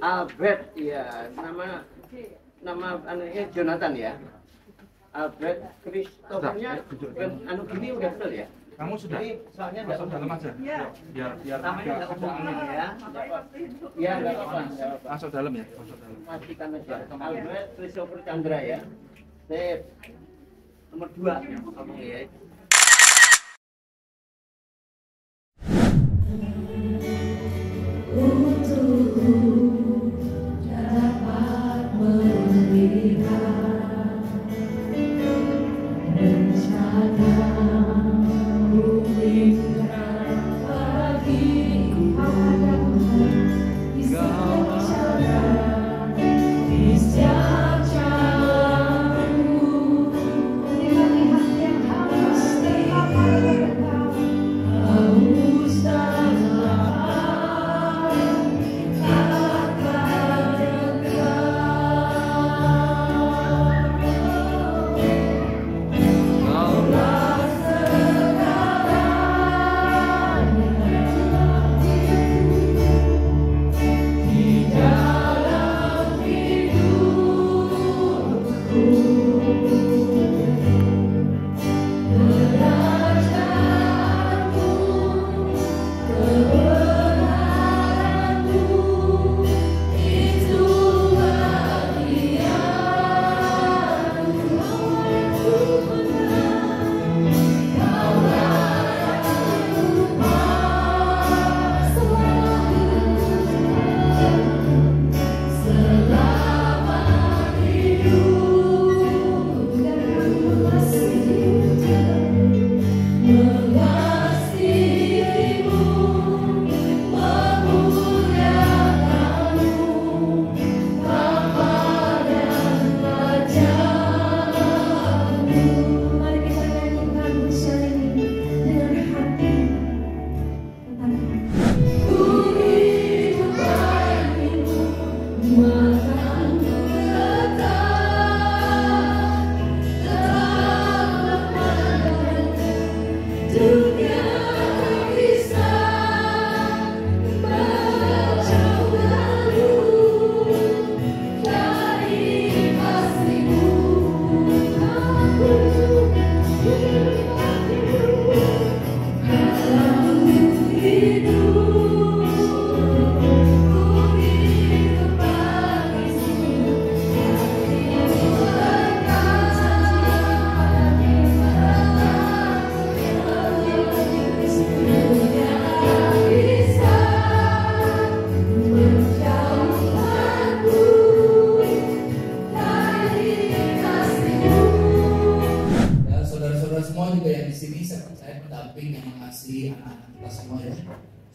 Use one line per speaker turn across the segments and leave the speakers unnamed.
Albert, iya, nama anaknya Jonathan ya. Albert Christophernya anu gini udah betul ya.
Kamu sudah
soalnya
masuk dalam aja.
Iya.
Biar
namanya
agak
nggak angin ya. Iya, nggak apa-apa.
masuk dalam ya, masuk dalam.
Pastikan aja. Albert Christopher Chandra ya. Sip. Nomor 2 ya.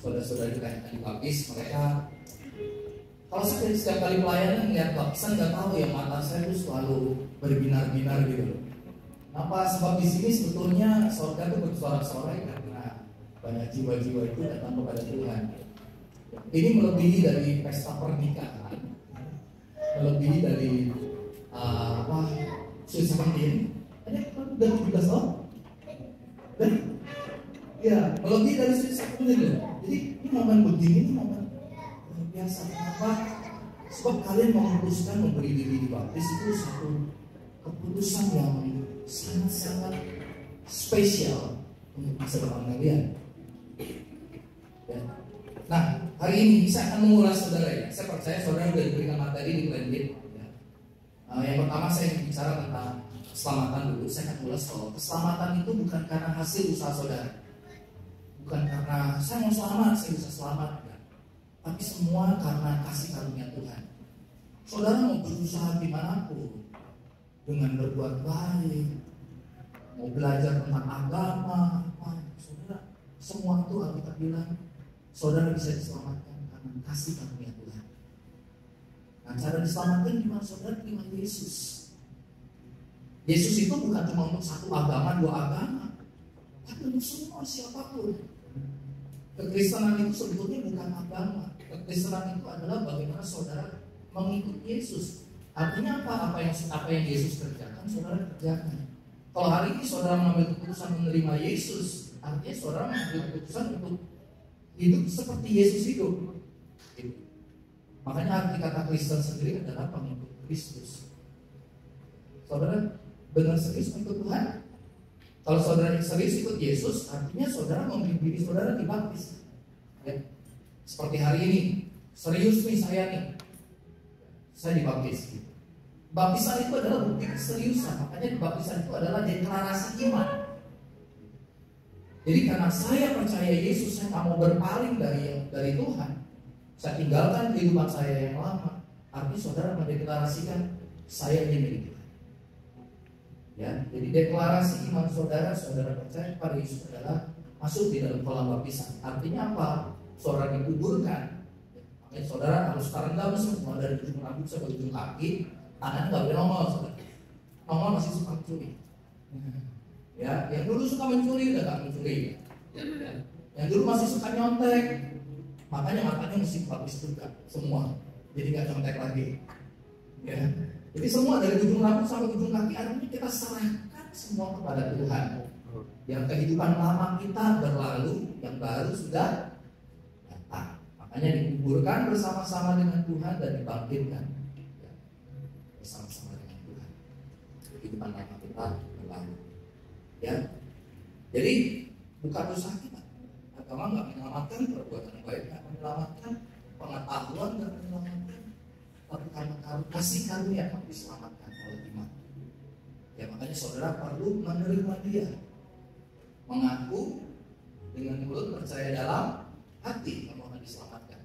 Saudara-saudara juga yang tadi baptis, mereka kalau saya setiap kali pelayanan melihat baptisan nggak tahu ya, mata saya tuh selalu berbinar-binar gitu loh. Apa sebab di sini sebetulnya saudara itu bersorak-sorai karena banyak jiwa-jiwa itu datang kepada Tuhan. Ini melebihi dari pesta pernikahan, melebihi dari suci penting. Ada udah 17 tahun, dan ya melebihi dari suci penting. Jadi ini momen begini, ini momen luar biasa. Kenapa? Sebab kalian memutuskan memberi diri dibaptis itu satu keputusan yang sangat-sangat spesial untuk masa depan kalian. Ya. Nah, hari ini saya akan mengulas saudara ya. Saya percaya saudara sudah diberikan materi di Blended. Ya. Yang pertama saya ingin bicara tentang keselamatan dulu. Saya akan mengulas bahwa keselamatan itu bukan karena hasil usaha saudara. Bukan karena saya mau selamat, saya bisa selamat ya. Tapi semua karena kasih karunia Tuhan. Saudara mau berusaha dimanapun, dengan berbuat baik, mau belajar tentang agama, saudara, semua itu Alkitab bilang saudara bisa diselamatkan karena kasih karunia Tuhan. Nah, cara diselamatkan gimana? Saudara terima Yesus. Yesus itu bukan cuma untuk satu agama, dua agama, tapi untuk semua, siapapun. Kekristenan itu sebetulnya bukan agama. Kekristenan itu adalah bagaimana saudara mengikuti Yesus. Artinya apa? Apa yang Yesus kerjakan, saudara kerjakan. Kalau hari ini saudara mengambil keputusan menerima Yesus, artinya saudara mengambil keputusan untuk hidup seperti Yesus hidup. Makanya arti kata Kristen sendiri adalah pengikut Kristus. Saudara benar serius mengikut Tuhan? Kalau saudara serius ikut Yesus, artinya saudara memberi diri saudara dibaptis. Ya. Seperti hari ini, serius nih saya dibaptis. Baptisan itu adalah bukti keseriusan. Makanya baptisan itu adalah deklarasi iman. Jadi karena saya percaya Yesus, saya tak mau berpaling dari Tuhan. Saya tinggalkan kehidupan saya yang lama. Artinya saudara mendeklarasikan saya ini milik Tuhan. Ya, jadi deklarasi iman saudara percaya pada Yesus adalah masuk di dalam kolam baptisan. Artinya apa? Saudara dikuburkan. Makanya saudara harus terendam semua dari ujung rambut sampai ujung kaki. Tangan nggak boleh nongol, saudara. Nongol masih suka mencuri. Ya, yang dulu suka mencuri udah nggak mencuri. Ya. Yang dulu masih suka nyontek, makanya matanya mesti baptis juga semua. Jadi nggak nyontek lagi. Ya. Jadi semua dari ujung rambut sampai ujung kaki, artinya kita serahkan semua kepada Tuhan. Yang kehidupan lama kita berlalu, yang baru sudah datang. Makanya dikuburkan bersama-sama dengan Tuhan dan dibangkitkan bersama-sama dengan Tuhan. Kehidupan lama kita berlalu. Ya, jadi bukan dosa kita. Agama nggak menyelamatkan, perbuatan baik nggak menyelamatkan, pengetahuan nggak menyelamatkan, tapi karena kasih karunia yang diselamatkan oleh iman. Ya makanya saudara perlu menerima Dia, mengaku dengan mulut, percaya dalam hati kamu akan diselamatkan.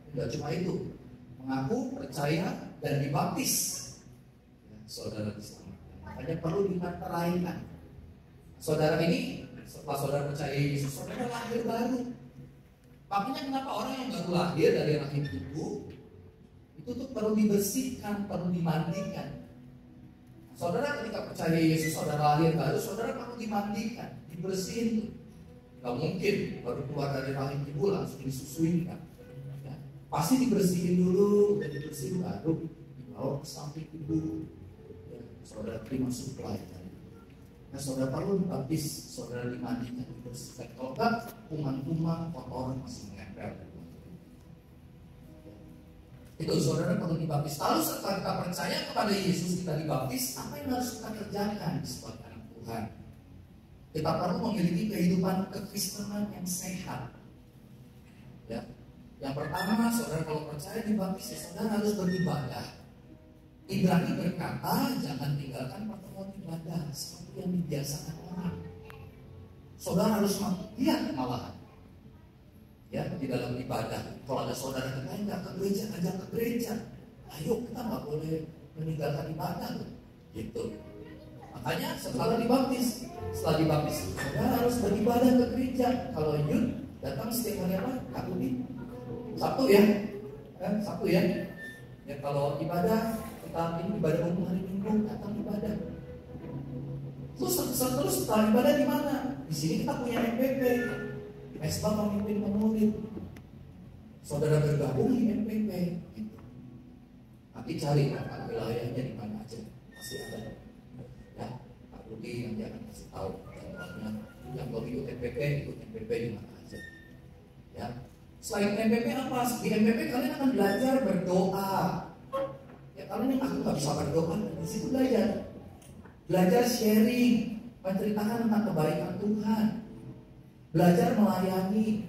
Tidak cuma itu, mengaku, percaya dan dibaptis, ya, saudara diselamatkan. Makanya perlu dimateraikan. Saudara ini setelah saudara percaya Yesus, saudara lahir baru. Makanya kenapa orang yang baru lahir dari rahim ibu itu tuh perlu dibersihkan, perlu dimandikan. Saudara ketika percaya Yesus, saudara lahir baru, saudara perlu dimandikan, dibersihin tuh. Gak mungkin baru keluar dari rahim ibu langsung disusuin kan. Ya, pasti dibersihin dulu, udah dibersihin baru dibawa ke samping ibu. Ya, saudara terima suplai. Nah, saudara perlu dibaptis, saudara dimandikan, dibersihkan. Kalau enggak, kuman-kuman, kotoran masih menempel. Itu saudara perlu dibaptis. Lalu setelah kita percaya kepada Yesus, kita dibaptis, apa yang harus kita kerjakan sebagai anak Tuhan? Kita perlu memiliki kehidupan kekristenan yang sehat. Ya. Yang pertama, saudara kalau percaya dibaptis, saudara harus beribadah. Ibrani berkata, jangan tinggalkan pertemuan ibadah seperti yang dibiasakan orang. Saudara harus lihat malahan. Ya, di dalam ibadah. Kalau ada saudara kita yang nggak ke gereja, ajak ke gereja. Ayo, kita nggak boleh meninggalkan ibadah, gitu. Makanya setelah dibaptis, saudara harus beribadah ke gereja. Kalau Yud datang setiap hari apa? Sabtu ya, Sabtu ya. Ya kalau ibadah ini ibadah umum hari Minggu, datang ibadah. Terus setelah ibadah di mana? Di sini kita punya MPP, Mesbah pemimpin pemurid. Saudara bergabung di MPP. Gitu. Nanti cari kan wilayahnya di mana aja, pasti ada. Ya, Pak Rudi nanti akan kasih tahu. Contohnya, yang mau ikut MPP di mana aja. Ya. Selain MPP apa? Di MPP kalian akan belajar berdoa. Ya kalian yang aku nggak bisa berdoa, di situ belajar sharing, menceritakan tentang kebaikan Tuhan, belajar melayani.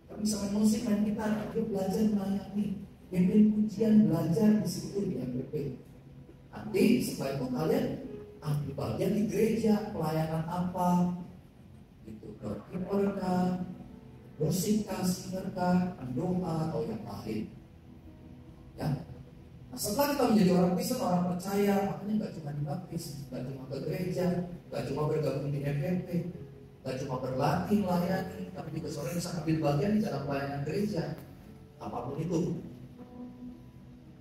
Kami bisa main musik, main gitar, yuk belajar melayani, pimpin pujian, belajar di situ di MPP. Nanti setelah itu kalian ambil bagian di gereja, pelayanan apa, gitu, doa kah, musik kasih kah, doa atau yang lain. Ya. Nah, setelah kita menjadi orang Kristen, orang percaya, makanya nggak cuma dibaptis, nggak cuma ke gereja, nggak cuma bergabung di MPP, nggak cuma berlatih melayani, tapi juga saudara bisa ambil bagian di dalam pelayanan gereja, apapun itu.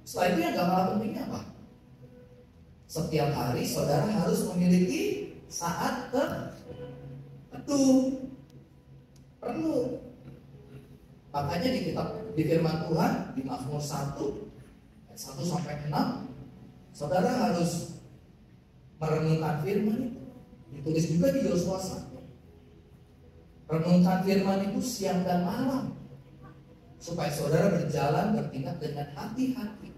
Setelah itu yang gak kalah pentingnya apa? Setiap hari saudara harus memiliki saat tertentu, perlu. Makanya di firman Tuhan di Mazmur 1 sampai 6, saudara harus merenungkan firman itu. Ditulis juga di Yosua 1. Renungkan firman itu siang dan malam. supaya saudara berjalan bertindak dengan hati-hati.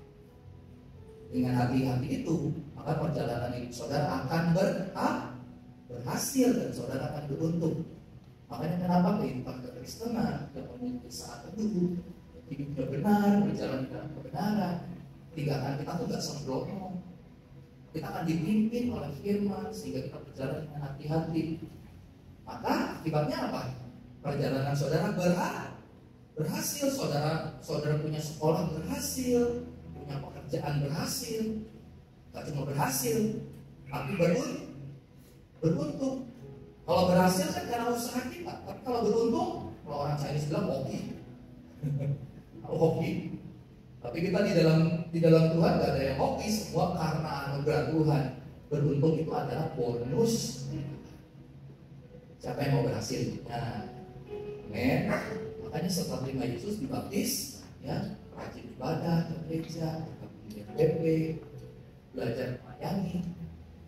Dengan hati-hati itu, maka perjalanan hidup saudara akan berhasil dan saudara akan beruntung. Makanya kenapa kehidupan kekristenan yang memiliki saat teduh, hidupnya benar, berjalan dalam kebenaran, tindakan kita tuh gak sembrono. Kita akan dipimpin oleh firman sehingga kita berjalan dengan hati-hati. Maka akibatnya apa? Perjalanan saudara berhasil, saudara punya sekolah berhasil, punya pekerjaan berhasil. Gak cuma berhasil, tapi beruntung. Kalau berhasil kan karena usaha kita, tapi kalau beruntung, kalau orang Chinese bilang hoki. Hoki. Tapi kita di dalam Tuhan gak ada yang hoki, semua karena anugerah Tuhan. Beruntung itu adalah bonus. Siapa yang mau berhasil? Nah, amen. Makanya setelah terima Yesus dibaptis, ya, rajin ibadah ke gereja, kemudian BP, belajar melayani,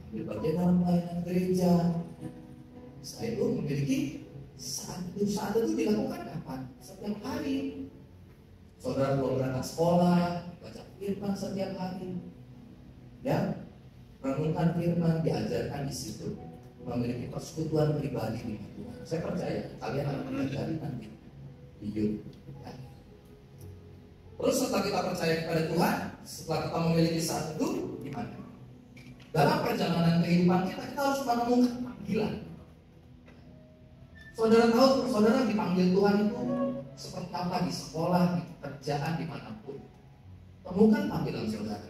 ambil bagian dalam pelayanan gereja. Setelah itu memiliki saat itu dilakukan kapan? Setiap hari. Saudara kalau berangkat sekolah, baca firman setiap hari, ya, renungkan firman, diajarkan di situ, memiliki persekutuan pribadi dengan Tuhan. Saya percaya kalian akan mempelajari nanti di YouTube. Ya. Terus setelah kita percaya kepada Tuhan, setelah kita memiliki saat itu, gimana? Dalam perjalanan kehidupan kita harus menemukan panggilan. Saudara tahu, saudara dipanggil Tuhan itu seperti apa di sekolah, di pekerjaan, dimanapun. Temukan panggilan saudara.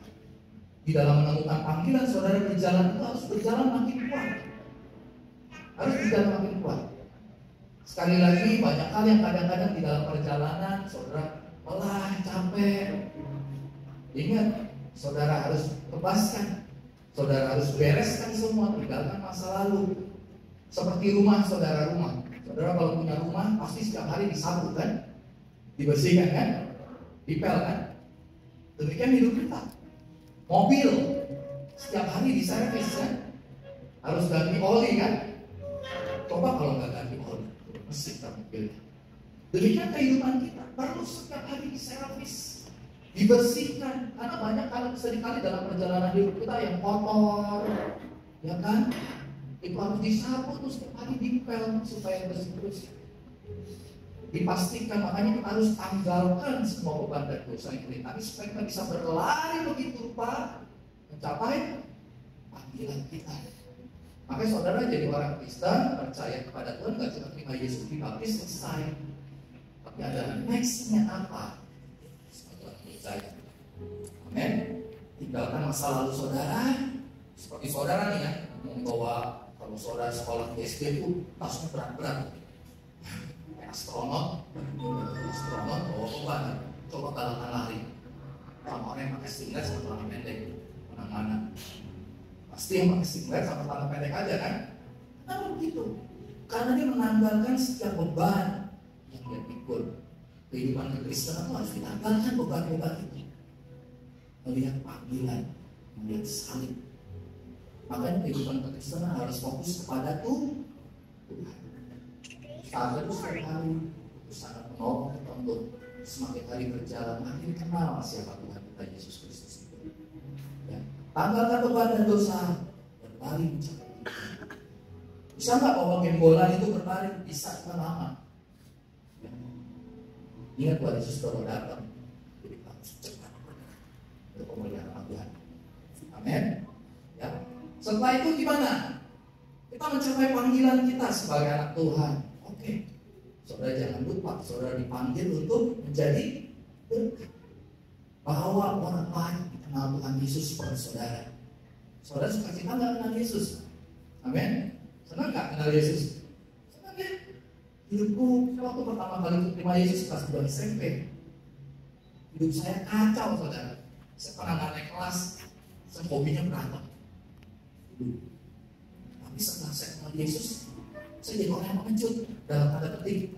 Di dalam menemukan panggilan saudara berjalan itu harus berjalan makin kuat. Harus berjalan makin kuat. Sekali lagi banyak hal yang kadang-kadang di dalam perjalanan saudara lelah, capek. Ingat, saudara harus lepaskan. Saudara harus bereskan semua, tinggalkan masa lalu. Seperti rumah. Saudara kalau punya rumah pasti setiap hari disapu kan, dibersihkan kan, dipel kan. Demikian hidup kita. Mobil setiap hari diservis kan, harus ganti oli kan. Coba kalau nggak ganti oli, mesin mobilnya. Demikian kehidupan kita, perlu setiap hari diservis, dibersihkan. Karena banyak sekali dalam perjalanan hidup kita yang kotor, ya kan? Itu harus disapu terus setiap hari dipel supaya bersih-bersih. Dipastikan, makanya kita harus tanggalkan semua beban dan dosa yang kita, supaya kita bisa berlari begitu rupa mencapai panggilan kita. Makanya saudara jadi orang Kristen, percaya kepada Tuhan, gak cuma terima Yesus dibaptis selesai, tapi ada nextnya apa? Saudara percaya. Amin. Tinggalkan masa lalu saudara. Seperti saudara nih ya, membawa, kalau saudara sekolah di SD itu tasnya berat-berat. Astronot bawa beban, coba balapan lari sama orang yang pakai singlet sama celana pendek, mana-mana pasti yang pakai singlet sama celana pendek aja kan? Kenapa begitu? Karena dia menanggalkan setiap beban yang dia pikul. Kehidupan kekristenan itu harus ditanggalkan beban-beban itu. Melihat panggilan, melihat salib. Makanya kehidupan kekristenan harus fokus kepada Tuhan. Saat itu setiap hari sangat menolong untuk semakin hari berjalan makin kenal siapa Tuhan kita Yesus Kristus itu. Ya. Tanggalkan beban dan dosa, berlari mencapai Tuhan. Bisa nggak bawa game bola itu berlari? Bisa lama. Ya. Ingat Tuhan Yesus baru datang, jadi harus cepat untuk pemulihan Tuhan. Amin. Ya. Setelah itu gimana? Kita mencapai panggilan kita sebagai anak Tuhan. Oke, saudara jangan lupa, saudara dipanggil untuk menjadi berkat. Bawa orang lain kenal Tuhan Yesus kepada saudara. Saudara suka cita nggak kenal Yesus? Amin. Senang nggak kenal Yesus? Senang ya. Hidupku waktu pertama kali terima Yesus kelas 2 SMP, hidup saya kacau saudara. Saya pernah nggak naik kelas, saya hobinya berantem. Tapi setelah saya kenal Yesus, saya jadi orang yang pengecut dalam tanda petik.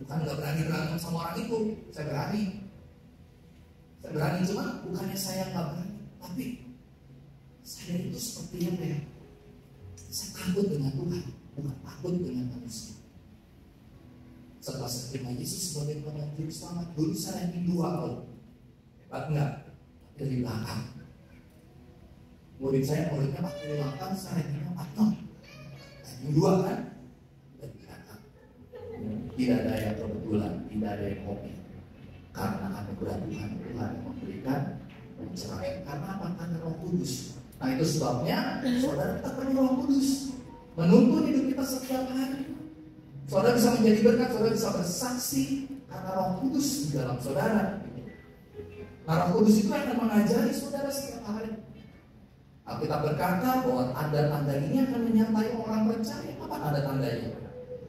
Bukan nggak berani berantem sama orang itu, saya berani. Saya berani, cuma bukannya saya nggak berani, tapi saya itu seperti apa ya? Saya takut dengan Tuhan, bukan takut dengan manusia. Setelah setelah saya terima Yesus sebagai Tuhan dan Juru Selamat, dulu saya ranking 2 loh. Hebat enggak? Dari belakang. Muridnya pas dari belakang, saya rankingnya 4 ranking 2 kan? Dari belakang. Tidak ada yang kebetulan, tidak ada yang hobi. Karena anugerah Tuhan yang memberikan pencerahan. Karena apa? Karena Roh Kudus. Nah itu sebabnya saudara kita perlu Roh Kudus menuntun hidup kita setiap hari. Saudara bisa menjadi berkat, saudara bisa bersaksi karena Roh Kudus di dalam saudara. Nah Roh Kudus itu akan mengajari saudara setiap hari. Kita berkata bahwa tanda-tanda ini akan menyertai orang percaya. Apa tanda-tandanya?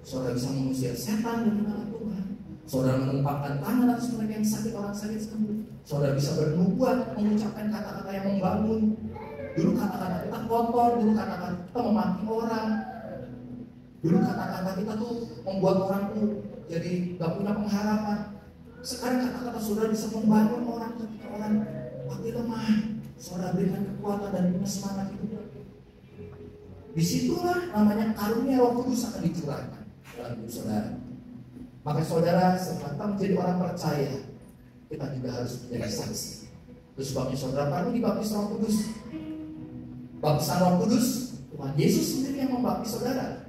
Saudara bisa mengusir setan dari nama Tuhan. Saudara menumpangkan tangan atas mereka yang sakit, orang sakit sembuh. Saudara bisa bernubuat, mengucapkan kata-kata yang membangun. Dulu kata-kata kita kotor, dulu kata-kata kita memaki orang. Dulu kata-kata kita tuh membuat orang tuh jadi gak punya pengharapan. Sekarang kata-kata saudara bisa membangun orang ketika orang mati lemah. Saudara berikan kekuatan dan punya semangat itu. Disitulah namanya karunia Roh Kudus akan dicurahkan dalam hidup saudara. Maka saudara setelah kita menjadi orang percaya, kita juga harus menjadi saksi. Itu sebabnya saudara perlu dibaptis Roh Kudus. Baptisan Roh Kudus, Tuhan Yesus sendiri yang membaptis saudara.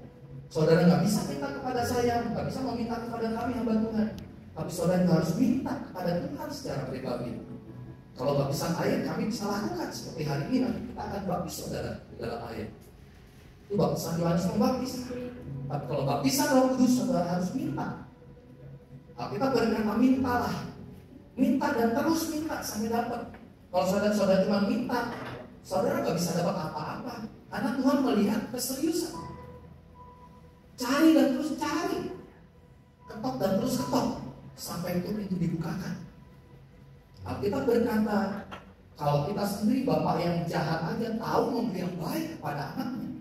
Saudara nggak bisa minta kepada saya, nggak bisa meminta kepada kami hamba Tuhan. Tapi saudara juga harus minta kepada Tuhan secara pribadi. Kalau baptisan air kami bisa lakukan seperti hari ini, nanti kita akan baptis saudara di dalam air. Itu baptisan Yohanes Pembaptis. Tapi kalau baptisan Roh Kudus saudara harus minta. Kita berkata mintalah, minta dan terus minta sampai dapat. Kalau saudara cuma minta, saudara nggak bisa dapat apa-apa, karena Tuhan melihat keseriusan. Cari dan terus cari, ketok dan terus ketok, sampai itu pintu dibukakan. Kita berkata, kalau kita sendiri bapak yang jahat aja tahu memberi yang baik kepada anaknya,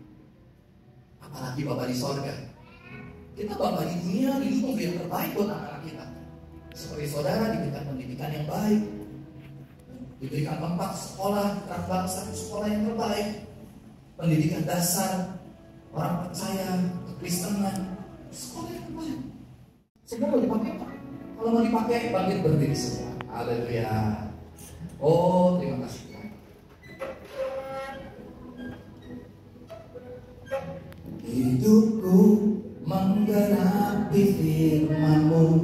apalagi bapak di sorga. Kita bapak di dunia itu memberi yang terbaik buat anak-anak kita. Seperti saudara diberikan pendidikan yang baik, diberikan tempat sekolah, terang satu sekolah yang terbaik, pendidikan dasar, orang percaya, kekristenan, sekolah yang terbaik. Semua mau dipakai Pak. Kalau mau dipakai, bangkit berdiri semua. Haleluya. Oh, terima kasih Tuhan. Hidupku menggenapi firman-Mu,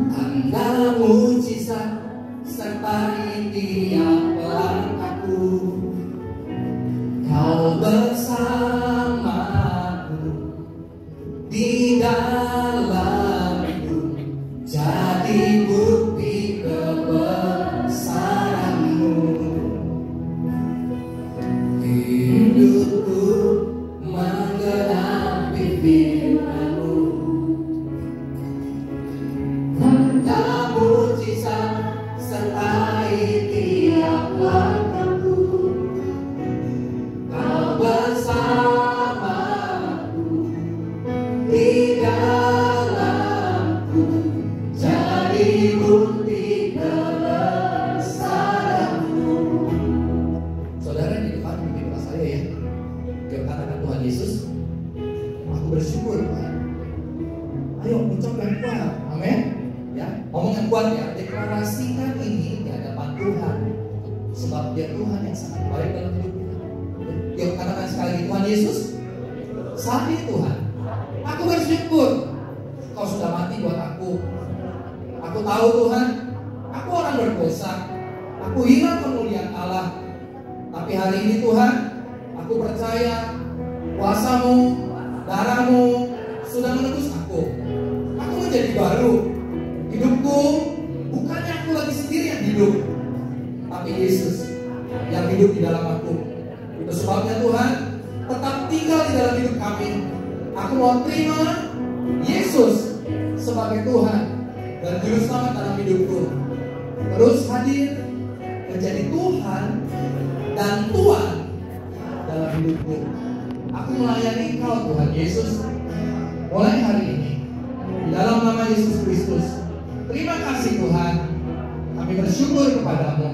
tanda mujizat sertai tiap langkahku. Kau bersamaku di dalamku, jadi bukti kebesaran-Mu. Hidupku menggenapi firman-Mu, tanda mujizat sertai tiap langkahku. Kau bersamaku di dalamku, jadi bukti kebesaran-Mu. Saudara di depan mimpi saya ya, dia katakan Tuhan Yesus, aku bersyukur Tuhan. Ayo ucap yang kuat, amin. Ya, ngomong yang kuat ya, deklarasikan ini di hadapan Tuhan, sebab Dia Tuhan yang sangat baik dalam hidup kita. Yuk katakan sekali lagi, Tuhan Yesus, saat ini Tuhan, aku bersyukur Kau sudah mati buat aku. Aku tahu Tuhan, aku orang berdosa, aku hilang kemuliaan Allah. Tapi hari ini Tuhan, aku percaya kuasa-Mu, darah-Mu sudah menebus aku. Aku menjadi baru. Hidupku bukannya aku lagi sendiri yang hidup, tapi Yesus yang hidup di dalam aku. Itu sebabnya Tuhan, tetap tinggal di dalam hidup kami. Aku mau terima Yesus sebagai Tuhan dan Juru Selamat dalam hidupku. Terus hadir menjadi Tuhan dan Tuhan dalam hidupku. Aku melayani Kau Tuhan Yesus mulai hari ini di dalam nama Yesus Kristus. Terima kasih Tuhan, kami bersyukur kepada-Mu.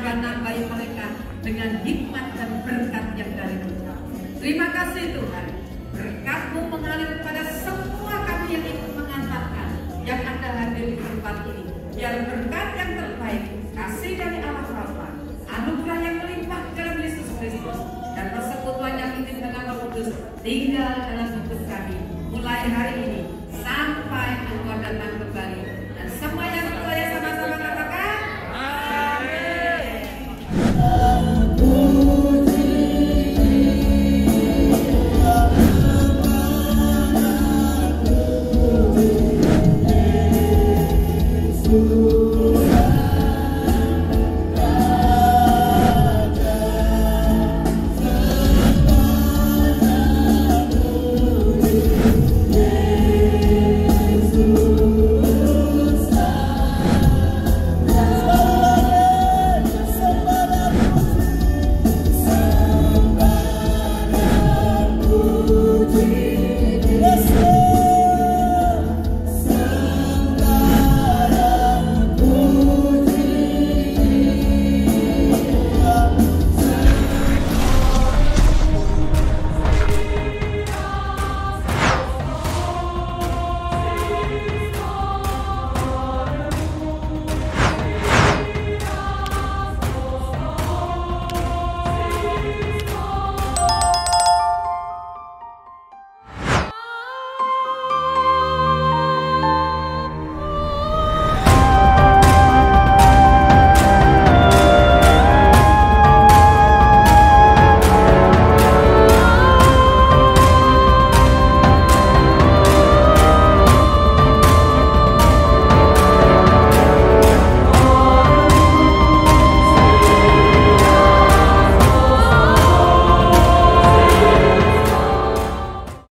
juga nambahi mereka dengan hikmat dan berkat yang dari Tuhan. Terima kasih Tuhan, berkat-Mu mengalir kepada semua kami yang ikut mengantarkan, yang ada hadir di tempat ini. Biar berkat yang terbaik, kasih dari Allah Bapa, anugerah yang melimpah dalam Yesus Kristus, dan persekutuan yang intim dengan Roh Kudus tinggal dalam hidup kami mulai hari ini sampai Engkau datang kembali. Dan semua yang percaya sama-sama katakan amin.
Yesus